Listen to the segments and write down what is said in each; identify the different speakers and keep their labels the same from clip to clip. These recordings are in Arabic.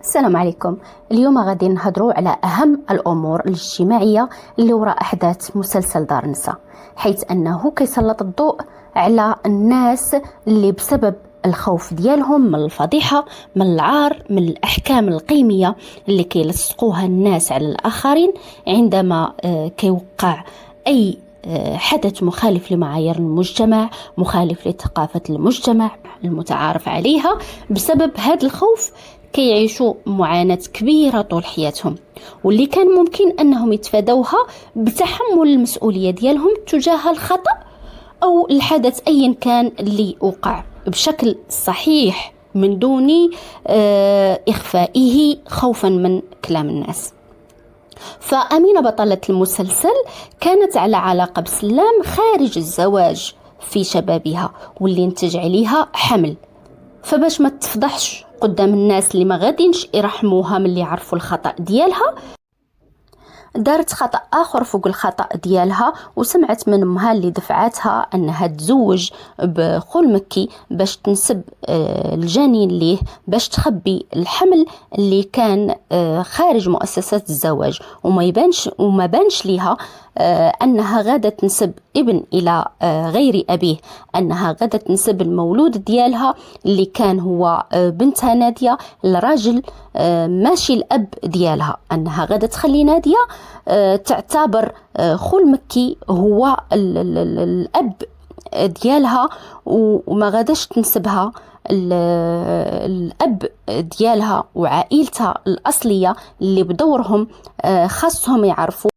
Speaker 1: السلام عليكم. اليوم غادي نهضروا على أهم الأمور الاجتماعية اللي وراء أحداث مسلسل دار النساء، حيث أنه كيسلط الضوء على الناس اللي بسبب الخوف ديالهم من الفضيحة، من العار، من الأحكام القيمية اللي كيلصقوها الناس على الآخرين عندما كيوقع أي حدث مخالف لمعايير المجتمع، مخالف لثقافة المجتمع المتعارف عليها. بسبب هذا الخوف كيعيشوا معاناة كبيرة طول حياتهم، واللي كان ممكن أنهم يتفادوها بتحمل المسؤولية ديالهم تجاه الخطأ أو الحدث أيا كان اللي وقع بشكل صحيح من دون إخفائه خوفا من كلام الناس. فأمينة بطلة المسلسل كانت على علاقة بسلام خارج الزواج في شبابها، واللي انتج عليها حمل. فباش ما تفضحش قدام الناس اللي ما غادينش يرحموها من اللي يعرفوا الخطأ ديالها، دارت خطأ آخر فوق الخطأ ديالها، وسمعت من امها اللي دفعتها أنها تزوج بخول مكي باش تنسب الجنين ليه، باش تخبي الحمل اللي كان خارج مؤسسات الزواج، وما بانش ليها أنها غادة تنسب ابن إلى غير أبيه، أنها غادة تنسب المولود ديالها اللي كان هو بنتها نادية الراجل ماشي الأب ديالها، أنها غادة تخلي نادية تعتبر خول مكي هو الأب ديالها، وما غاداش تنسبها الأب ديالها وعائلتها الأصلية اللي بدورهم خاصهم يعرفوا،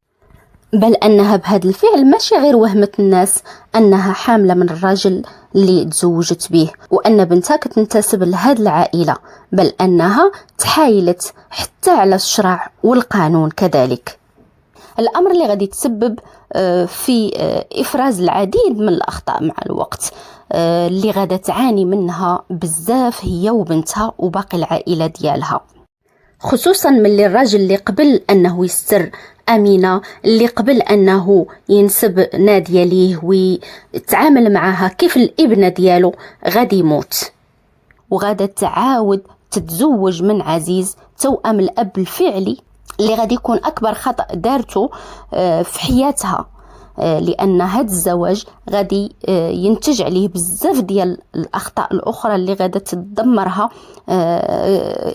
Speaker 1: بل أنها بهذا الفعل ماشي غير وهمت الناس أنها حاملة من الرجل اللي تزوجت به، وأن بنتها كتنتسب لهذه العائلة، بل أنها تحايلت حتى على الشرع والقانون كذلك. الأمر اللي غادي تسبب في إفراز العديد من الأخطاء مع الوقت اللي غادة تعاني منها بزاف هي وبنتها وباقي العائلة ديالها، خصوصا من اللي الراجل اللي قبل أنه يستر أمينة، اللي قبل أنه ينسب نادية ليه ويتعامل معها كيف الابنة ديالو، غادي يموت، وغادة تعاود تتزوج من عزيز توأم الأب الفعلي، اللي غادي يكون أكبر خطأ دارته في حياتها، لأن هذا الزواج غادي ينتج عليه بزاف ديال الأخطاء الأخرى اللي غادة تدمرها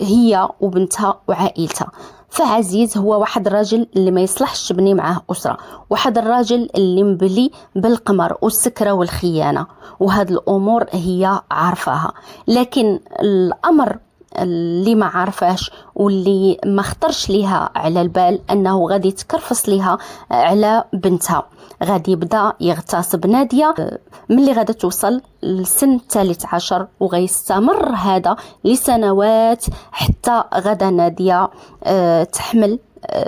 Speaker 1: هي وبنتها وعائلتها. فعزيز هو واحد الراجل اللي ما يصلحش تبني معاه أسرة، واحد الراجل اللي مبلي بالقمر والسكرة والخيانة، وهذه الأمور هي عارفاها، لكن الأمر اللي ما عارفاش واللي ما خطرش ليها على البال أنه غادي يتكرفص ليها على بنتها، غادي يبدأ يغتصب نادية من اللي غادي توصل لسن 13، وغيستمر هذا لسنوات حتى غدا نادية تحمل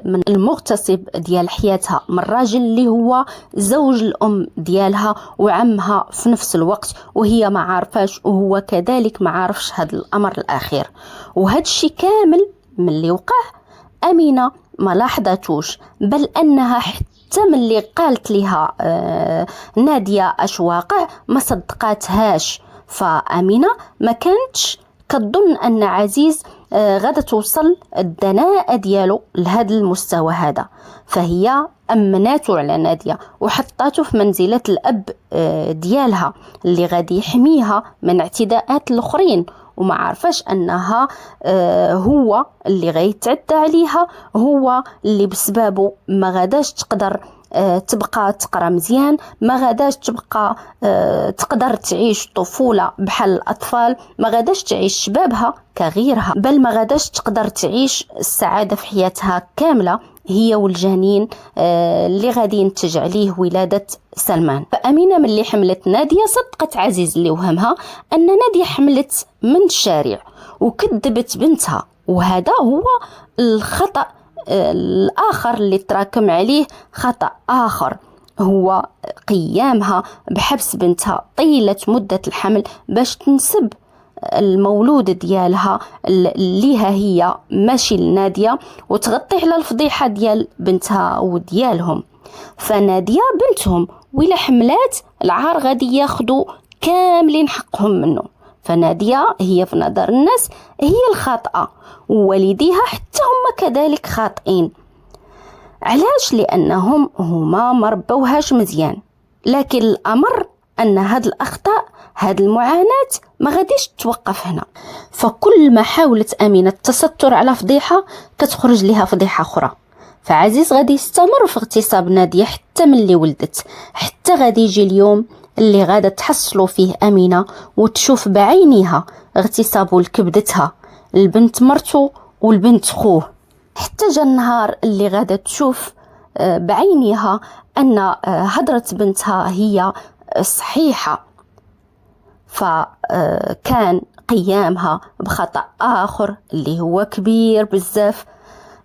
Speaker 1: من المغتصب ديال حياتها من الراجل اللي هو زوج الأم ديالها وعمها في نفس الوقت، وهي ما عارفاش وهو كذلك ما عارفش هذا الأمر الأخير. وهذا الشيء كامل من اللي وقع أمينة ما لاحظتوش، بل أنها حتى من اللي قالت لها نادية أش واقع ما صدقاتهاش. فأمينة ما كانتش كتظن أن عزيز غادة توصل الدناءة ديالو لهذا المستوى هذا، فهي أمناته على نادية وحطاته في منزلة الأب ديالها اللي غادي يحميها من اعتداءات الآخرين، وما عارفاش أنها هو اللي غيتعدى عليها، هو اللي بسببه ما غاداش تقدر تبقى تقرا مزيان، ما غاداش تبقى تقدر تعيش طفولة بحال الأطفال، ما غاداش تعيش شبابها كغيرها، بل ما غاداش تقدر تعيش السعادة في حياتها كاملة هي والجنين اللي غادي ينتج عليه ولادة سلمان. فأمينة من اللي حملت نادية صدقت عزيز اللي وهمها أن نادية حملت من الشارع وكذبت بنتها، وهذا هو الخطأ الآخر اللي تراكم عليه. خطأ آخر هو قيامها بحبس بنتها طيلة مدة الحمل باش تنسب المولود ديالها ليها هي ماشي لنادية، وتغطي على الفضيحة ديال بنتها وديالهم. فنادية بنتهم وإلا حملات العار غادي ياخدوا كاملين حقهم منه، فنادية هي في نظر الناس هي الخاطئة، ووالديها حتى هم كذلك خاطئين. علاش؟ لأنهم هما مربوهاش مزيان. لكن الأمر أن هاد الأخطاء، هاد المعاناة ما غاديش توقف هنا. فكل ما حاولت أمينة التستر على فضيحة كتخرج لها فضيحة أخرى. فعزيز غادي يستمر في اغتصاب نادية حتى من اللي ولدت، حتى غادي يجي اليوم اللي غادا تحصلوا فيه أمينة وتشوف بعينيها اغتصابه لكبدتها، البنت مرته والبنت خوه. حتى جا النهار اللي غادا تشوف بعينيها أن هدرة بنتها هي صحيحة. فكان قيامها بخطأ آخر اللي هو كبير بزاف،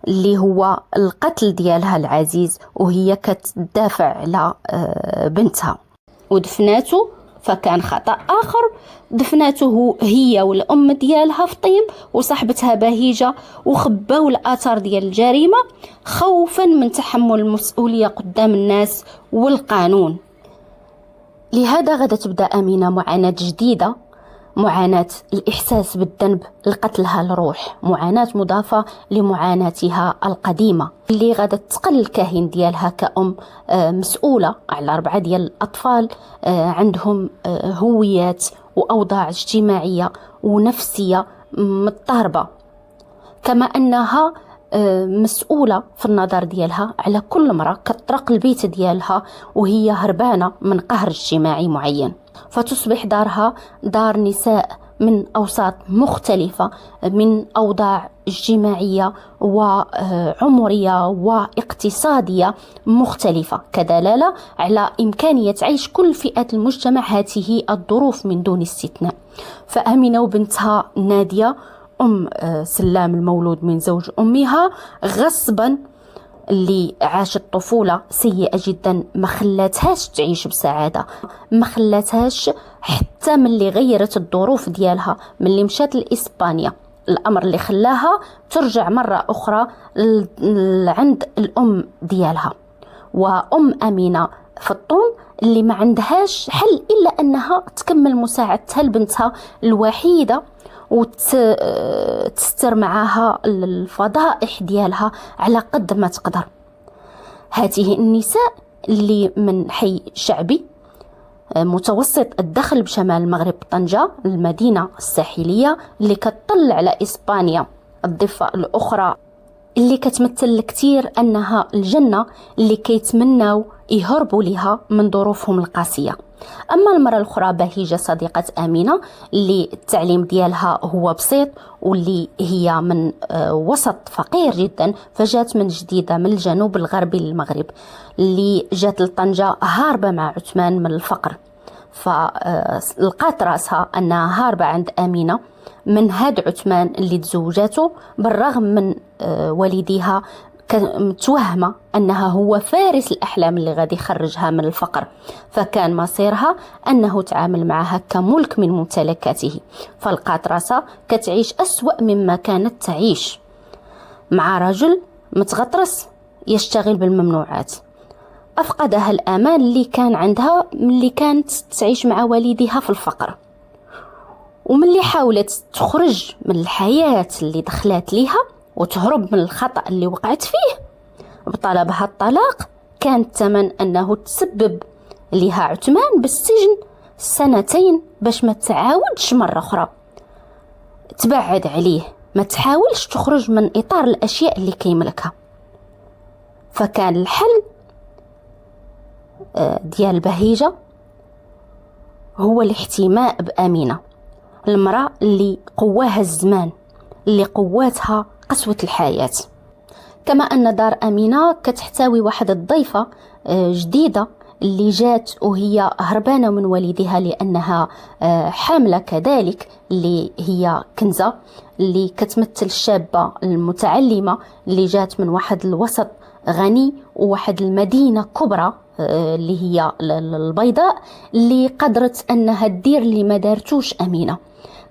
Speaker 1: اللي هو القتل ديالها العزيز وهي كتدافع على بنتها ودفناته. فكان خطأ آخر، دفناته هي والأم ديالها في طيب وصاحبتها بهيجة، وخباو الآثار ديال الجريمة خوفا من تحمل المسؤولية قدام الناس والقانون. لهذا غدا تبدأ أمينة معاناة جديدة، معاناة الإحساس بالذنب لقتلها الروح، معاناة مضافة لمعاناتها القديمة اللي غدا تقل الكاهن ديالها كأم مسؤولة على 4 ديال الأطفال عندهم هويات وأوضاع اجتماعية ونفسية مضطربة، كما أنها مسؤولة في النظر ديالها على كل مرة كتطرق البيت ديالها وهي هربانة من قهر اجتماعي معين. فتصبح دارها دار نساء من أوساط مختلفة، من أوضاع اجتماعية وعمرية واقتصادية مختلفة، كدلالة على إمكانية عيش كل فئات المجتمع هذه الظروف من دون استثناء. فأمينة وبنتها نادية سلام المولود من زوج أمها غصبا اللي عاشت طفولة سيئة جدا، ما خلاتهاش تعيش بسعادة، ما خلاتهاش حتى من اللي غيرت الظروف ديالها من اللي مشات لإسبانيا، الأمر اللي خلاها ترجع مرة أخرى عند الأم ديالها. وأم أمينة في الطون اللي ما عندهاش حل إلا أنها تكمل مساعدتها لبنتها الوحيدة وتستر معها الفضائح ديالها على قد ما تقدر. هذه النساء اللي من حي شعبي متوسط الدخل بشمال المغرب، طنجة المدينة الساحلية اللي كتطل على إسبانيا، الضفة الأخرى اللي كتمثل كتير أنها الجنة اللي كيتمناو يهربوا لها من ظروفهم القاسية. أما المرة الأخرى بهيجة صديقة أمينة اللي التعليم ديالها هو بسيط واللي هي من وسط فقير جدا، فجات من جديدة من الجنوب الغربي للمغرب اللي جات لطنجة هاربة مع عثمان من الفقر. فلقات راسها أنها هاربة عند أمينة من هاد عثمان اللي تزوجاته، بالرغم من والديها متوهمة أنها هو فارس الأحلام اللي غادي يخرجها من الفقر. فكان مصيرها أنه تعامل معها كملك من ممتلكاته، فلقات راسها كتعيش أسوأ مما كانت تعيش مع رجل متغطرس يشتغل بالممنوعات. أفقدها الأمان اللي كان عندها من اللي كانت تعيش مع والديها في الفقر، ومن اللي حاولت تخرج من الحياة اللي دخلت ليها وتهرب من الخطأ اللي وقعت فيه بطلبها الطلاق، كان الثمن أنه تسبب لها عثمان بالسجن 2 باش ما تعاودش مرة أخرى تبعد عليه، ما تحاولش تخرج من إطار الأشياء اللي كيملكها. فكان الحل ديال بهيجة هو الاحتماء بأمينة، المرأة اللي قواها الزمان، اللي قواتها قسوة الحياة. كما أن دار أمينة كتحتوي واحد الضيفة جديدة اللي جات وهي هربانة من والدها لأنها حاملة كذلك، اللي هي كنزة اللي كتمثل الشابة المتعلمة اللي جات من واحد الوسط غني وواحد المدينة كبرى اللي هي البيضاء، اللي قدرت أنها تدير اللي ما دارتوش أمينة،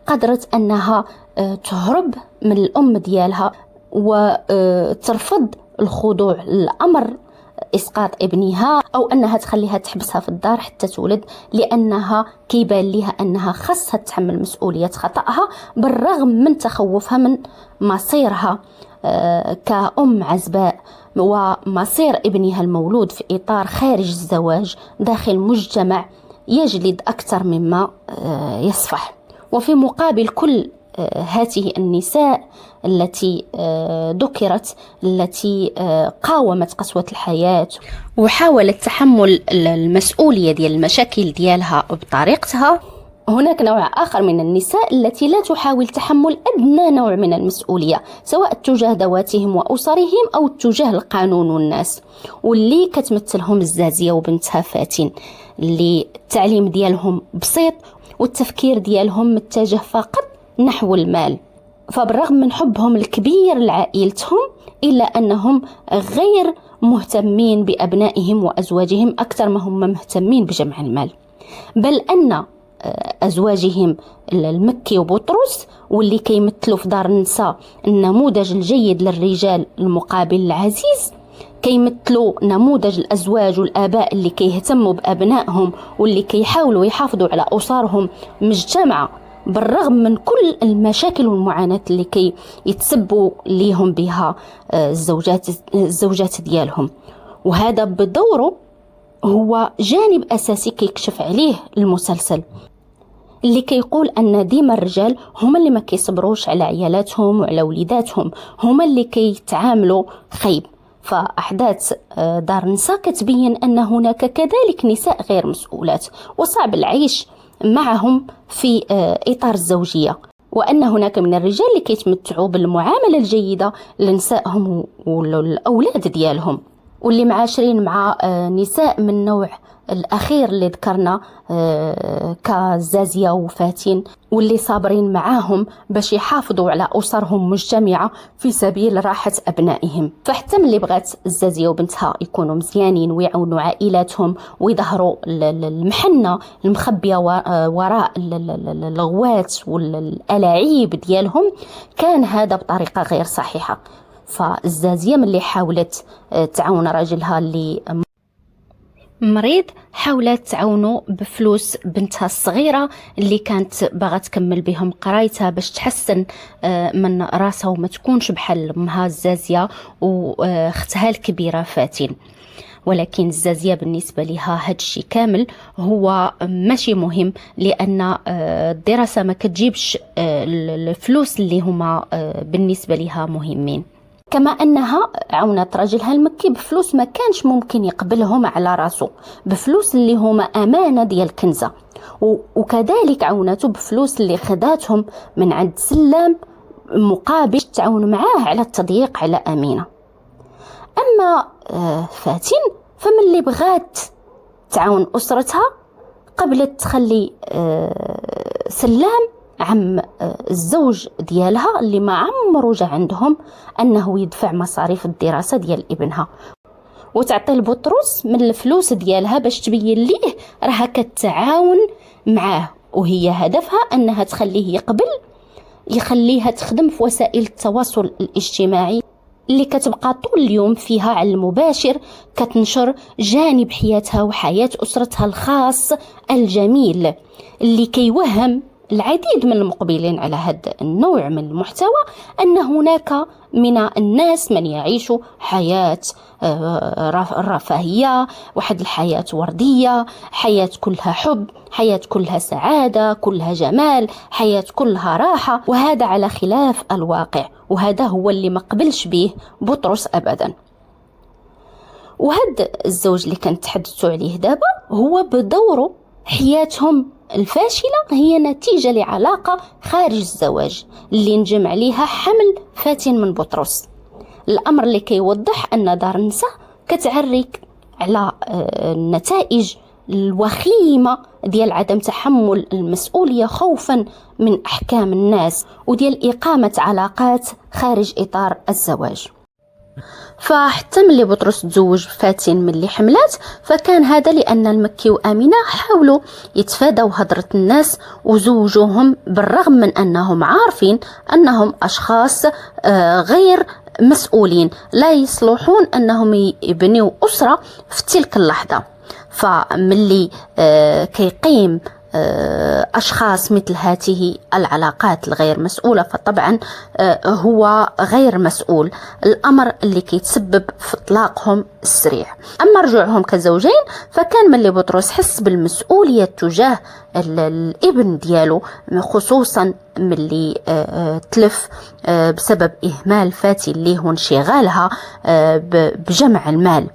Speaker 1: قدرت أنها تهرب من الأم ديالها وترفض الخضوع للأمر إسقاط ابنها أو أنها تخليها تحبسها في الدار حتى تولد، لأنها كيبان لها أنها خاصها تتحمل مسؤولية خطأها بالرغم من تخوفها من مصيرها كأم عزباء ومصير ابنها المولود في إطار خارج الزواج داخل مجتمع يجلد أكثر مما يصفح. وفي مقابل كل هذه النساء التي ذكرت، التي قاومت قسوة الحياة وحاولت تحمل المسؤولية ديال المشاكل ديالها بطريقتها، هناك نوع آخر من النساء التي لا تحاول تحمل أدنى نوع من المسؤولية سواء تجاه ذواتهم وأسرهم أو تجاه القانون والناس، واللي كتمثلهم الزازية وبنتها فاتن، اللي التعليم ديالهم بسيط والتفكير ديالهم متجه فقط نحو المال. فبالرغم من حبهم الكبير لعائلتهم إلا أنهم غير مهتمين بأبنائهم وأزواجهم أكثر ما هم مهتمين بجمع المال، بل أن أزواجهم المكي وبطرس واللي كيمثلوا في دار النساء النموذج الجيد للرجال المقابل العزيز، كيمثلوا نموذج الأزواج والآباء اللي كيهتموا بأبنائهم واللي كيحاولوا يحافظوا على أسرهم مجتمعة بالرغم من كل المشاكل والمعاناة اللي كي يتسبوا ليهم بها الزوجات ديالهم. وهذا بدوره هو جانب أساسي كيكشف عليه المسلسل، اللي كيقول أن ديما الرجال هما اللي ما كيصبروش على عيالاتهم وعلى وليداتهم، هما اللي كيتعاملوا خيب. فأحداث دار النساء كتبين أن هناك كذلك نساء غير مسؤولات وصعب العيش معهم في إطار الزوجية، وأن هناك من الرجال اللي كيتمتعوا بالمعاملة الجيدة لنسائهم والأولاد ديالهم، واللي معاشرين مع نساء من نوع الأخير اللي ذكرنا كزازية وفاتن، واللي صابرين معاهم باش يحافظوا على أسرهم مجتمعة في سبيل راحة أبنائهم. فحتى ملي بغات الزازية وبنتها يكونوا مزيانين ويعاونوا عائلاتهم ويظهروا المحنة المخبية وراء اللغوات والألاعيب ديالهم، كان هذا بطريقة غير صحيحة. فالزازية ملي حاولت تعاون راجلها اللي مريض، حاولت تعاونو بفلوس بنتها الصغيرة اللي كانت باغا تكمل بهم قرايتها باش تحسن من راسها وما تكونش بحال امها الزازية واختها الكبيرة فاتن. ولكن الزازية بالنسبة لها هاد الشيء كامل هو ماشي مهم، لأن الدراسة ما كتجيبش الفلوس اللي هما بالنسبة لها مهمين. كما أنها عاونت راجلها المكي بفلوس ما كانش ممكن يقبلهم على راسه، بفلوس اللي هما أمانة ديال كنزة، وكذلك عاونته بفلوس اللي خداتهم من عند سلام مقابل تعاون معاه على التضييق على أمينة. أما فاتن فمن اللي بغات تعاون أسرتها قبلت تخلي سلام عم الزوج ديالها اللي ما عمرو جا عندهم أنه يدفع مصاريف الدراسة ديال ابنها، وتعطي لبطرس من الفلوس ديالها باش تبين ليه راها كتعاون معاه، وهي هدفها أنها تخليه يخليها تخدم في وسائل التواصل الاجتماعي اللي كتبقى طول اليوم فيها على المباشر كتنشر جانب حياتها وحياة أسرتها الخاص الجميل، اللي كيوهم العديد من المقبلين على هذا النوع من المحتوى أن هناك من الناس من يعيش حياة الرفاهية، واحد الحياة وردية، حياة كلها حب، حياة كلها سعادة، كلها جمال، حياة كلها راحة، وهذا على خلاف الواقع، وهذا هو اللي ما قبلش به بطرس أبدا. وهذا الزوج اللي كانت تحدثوا عليه دابا هو بدوره حياتهم الفاشلة هي نتيجة لعلاقة خارج الزواج اللي نجم عليها حمل فاتن من بطرس، الأمر اللي كيوضح أن دار النساء كتعرك على النتائج الوخيمة ديال عدم تحمل المسؤولية خوفا من أحكام الناس وديال إقامة علاقات خارج إطار الزواج. فحتى ملي بطرس تزوج فاتن ملي حملات فكان هذا لأن المكي وآمنة حاولوا يتفادوا هضرة الناس وزوجوهم بالرغم من أنهم عارفين أنهم أشخاص غير مسؤولين لا يصلحون أنهم يبنيوا أسرة في تلك اللحظة. فملي كيقيم أشخاص مثل هذه العلاقات الغير مسؤولة فطبعا هو غير مسؤول، الأمر اللي كيتسبب في طلاقهم السريع. أما رجوعهم كزوجين فكان ملي بطرس حس بالمسؤولية تجاه الابن ديالو، خصوصا ملي تلف بسبب إهمال فاتن ليه وانشغالها بجمع المال.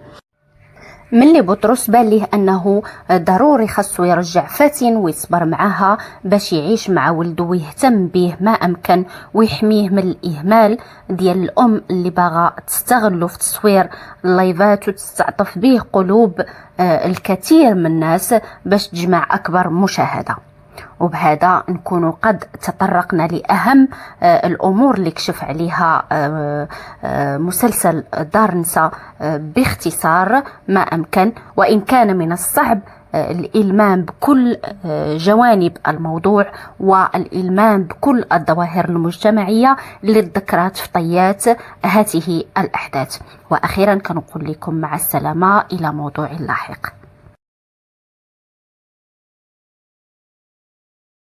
Speaker 1: ملي بطرس بان ليه انه ضروري خاصو يرجع فاتن ويصبر معها باش يعيش مع ولده ويهتم به ما امكن ويحميه من الاهمال ديال الام اللي باغا تستغله في تصوير اللايفات وتستعطف به قلوب الكثير من الناس باش تجمع اكبر مشاهده. وبهذا نكون قد تطرقنا لأهم الأمور اللي كشف عليها مسلسل دار نساء باختصار ما أمكن، وإن كان من الصعب الإلمام بكل جوانب الموضوع والإلمام بكل الظواهر المجتمعية اللي ذكرت في طيات هذه الأحداث. وأخيرا كنقول لكم مع السلامة إلى موضوع لاحق.